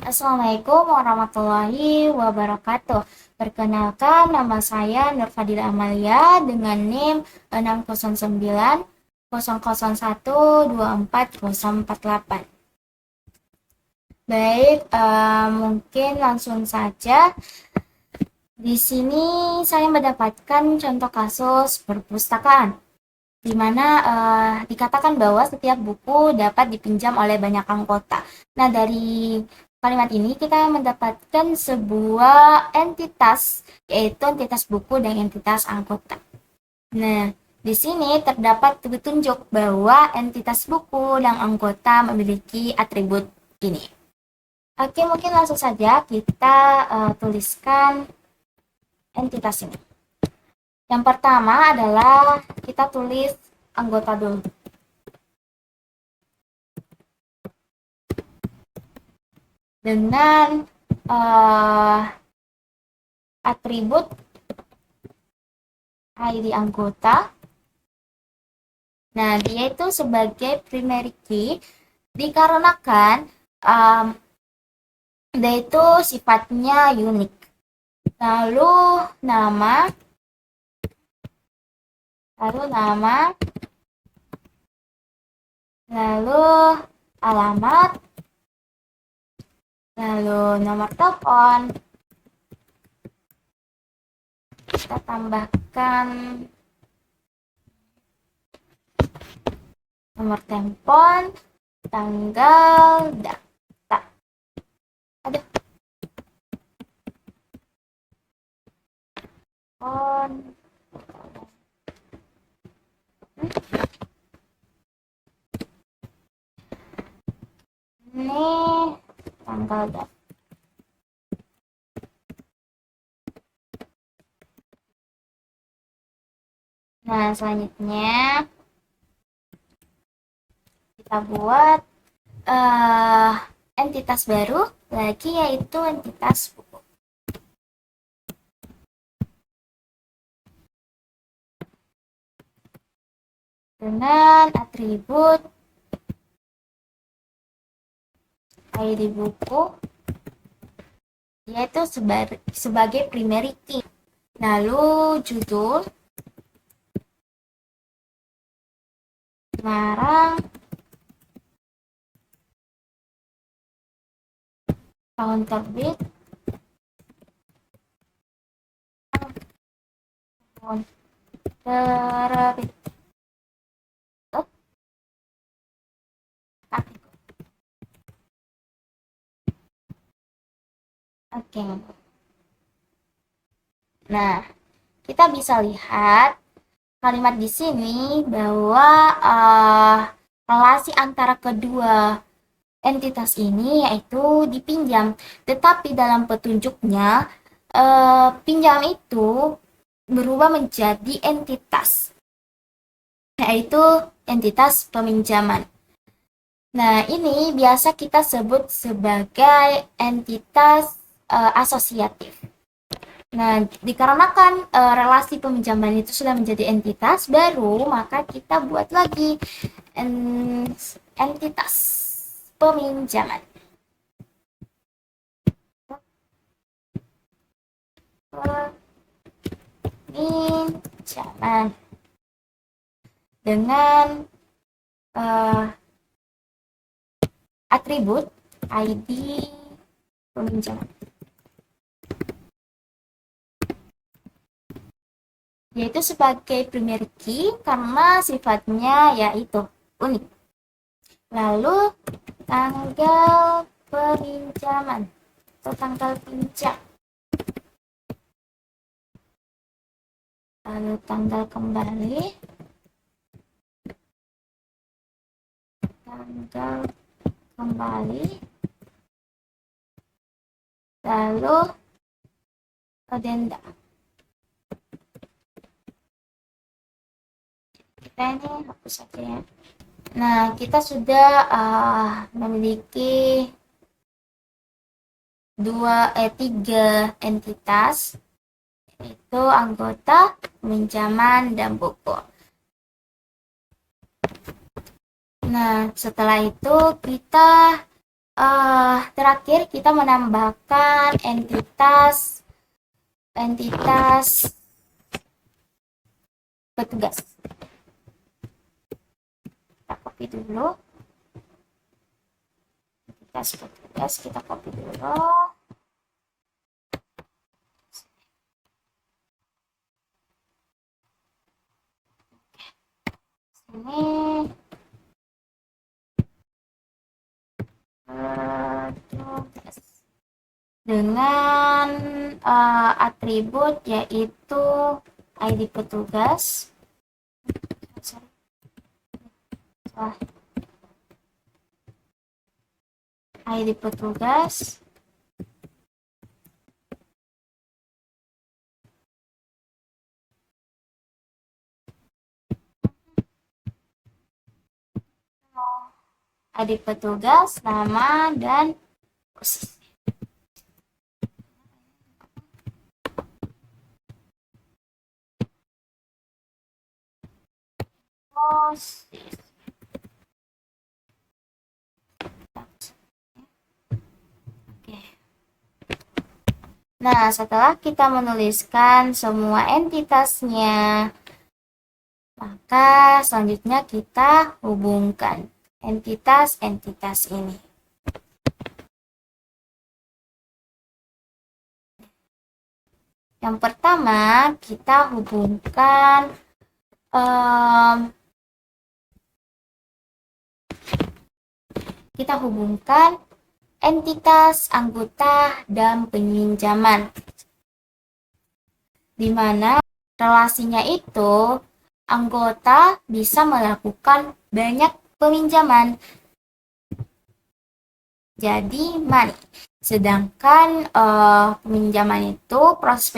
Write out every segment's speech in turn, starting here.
Assalamualaikum warahmatullahi wabarakatuh. Perkenalkan, nama saya Nur Fadila Amalia dengan NIM 609 001 24 048. Baik, mungkin langsung saja. Di sini saya mendapatkan contoh kasus perpustakaan, di mana dikatakan bahwa setiap buku dapat dipinjam oleh banyak anggota. Nah, dari kalimat ini kita mendapatkan sebuah entitas, yaitu entitas buku dan entitas anggota. Nah, di sini terdapat petunjuk bahwa entitas buku dan anggota memiliki atribut ini. Oke, mungkin langsung saja kita tuliskan entitas ini. Yang pertama adalah kita tulis anggota dulu. Dengan atribut ID anggota. Nah, dia itu sebagai primary key dikarenakan dia itu sifatnya unik. Lalu nama, lalu alamat, lalu nomor telepon. Kita tambahkan nomor telepon, tanggal, data. Aduh. Ini tanggal data. Nah, selanjutnya kita buat entitas baru lagi, yaitu entitas buku. Dengan atribut ID buku, yaitu sebagai primary key. Lalu judul, Semarang, tahun terbit, Oke. Nah, kita bisa lihat kalimat di sini bahwa relasi antara kedua entitas ini yaitu dipinjam, tetapi dalam petunjuknya pinjam itu berubah menjadi entitas, yaitu entitas peminjaman. Nah, ini biasa kita sebut sebagai entitas asosiatif. Nah, dikarenakan relasi peminjaman itu sudah menjadi entitas baru, maka kita buat lagi entitas peminjaman. Peminjaman dengan atribut ID peminjaman, yaitu sebagai primary key karena sifatnya yaitu unik. Lalu tanggal peminjaman atau tanggal pinjam, lalu tanggal kembali, lalu adenda. Kita ini hapus saja ya. Nah, kita sudah memiliki 3 entitas, yaitu anggota, peminjaman, dan buku. Nah, setelah itu kita terakhir kita menambahkan entitas petugas. Kita copy dulu. Entitas petugas kita copy dulu. Ini dengan atribut yaitu ID petugas. ID petugas nama dan posisi. Nah, setelah kita menuliskan semua entitasnya, maka selanjutnya kita hubungkan entitas-entitas ini. Yang pertama, kita hubungkan entitas anggota dan peminjaman, di mana relasinya itu anggota bisa melakukan banyak peminjaman, jadi money. Sedangkan peminjaman itu, proses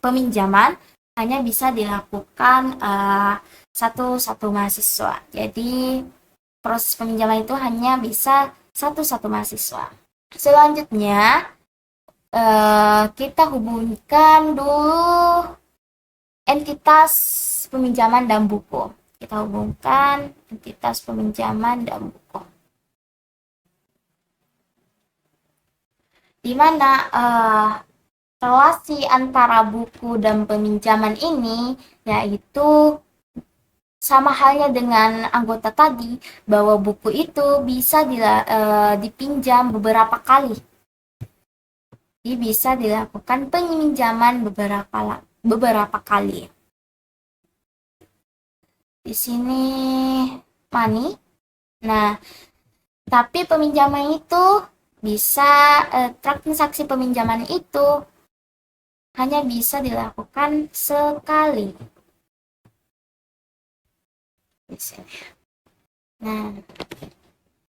peminjaman hanya bisa dilakukan satu mahasiswa. Jadi proses peminjaman itu hanya bisa satu mahasiswa. Selanjutnya kita hubungkan dulu entitas peminjaman dan buku. Kita hubungkan entitas peminjaman dan buku, di mana relasi antara buku dan peminjaman ini yaitu sama halnya dengan anggota tadi, bahwa buku itu bisa dipinjam beberapa kali. Jadi bisa dilakukan peminjaman beberapa kali. Di sini money. Nah, tapi peminjaman itu bisa transaksi peminjaman itu hanya bisa dilakukan sekali. Di sini. Nah,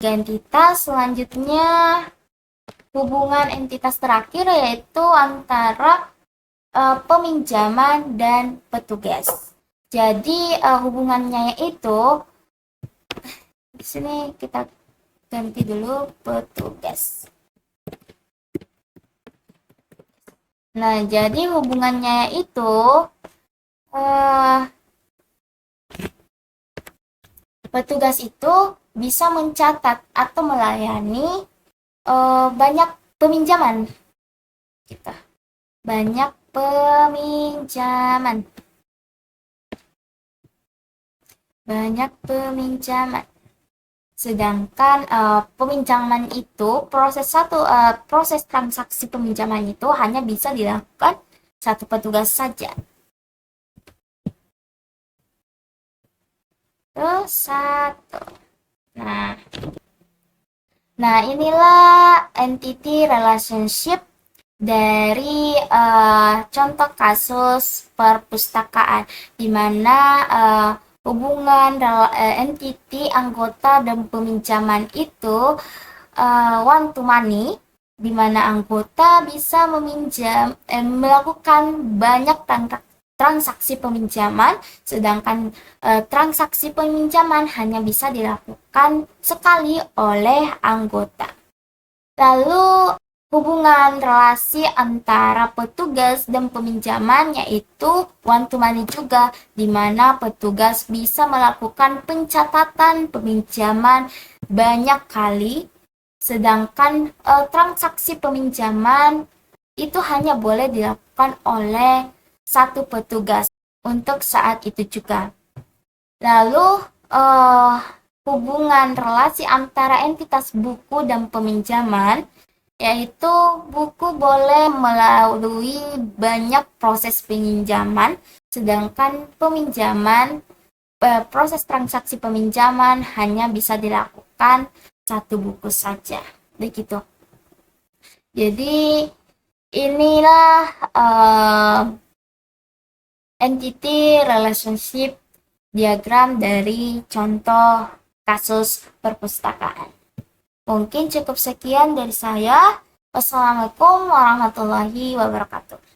entitas selanjutnya, hubungan entitas terakhir yaitu antara peminjaman dan petugas. Jadi hubungannya itu di sini kita ganti dulu petugas. Nah, jadi hubungannya itu petugas itu bisa mencatat atau melayani banyak peminjaman. Banyak peminjaman. Sedangkan peminjaman itu proses transaksi peminjaman itu hanya bisa dilakukan satu petugas saja. Terus satu. Nah, inilah entity relationship dari contoh kasus perpustakaan, di mana hubungan entity anggota dan peminjaman itu one to many, di mana anggota bisa melakukan banyak transaksi peminjaman, sedangkan transaksi peminjaman hanya bisa dilakukan sekali oleh anggota. Lalu hubungan relasi antara petugas dan peminjaman yaitu one to many juga, di mana petugas bisa melakukan pencatatan peminjaman banyak kali, Sedangkan transaksi peminjaman itu hanya boleh dilakukan oleh satu petugas untuk saat itu juga. Lalu hubungan relasi antara entitas buku dan peminjaman, yaitu buku boleh melalui banyak proses peminjaman, sedangkan proses transaksi peminjaman hanya bisa dilakukan satu buku saja. Begitu. Jadi inilah entity relationship diagram dari contoh kasus perpustakaan. Mungkin cukup sekian dari saya. Wassalamualaikum warahmatullahi wabarakatuh.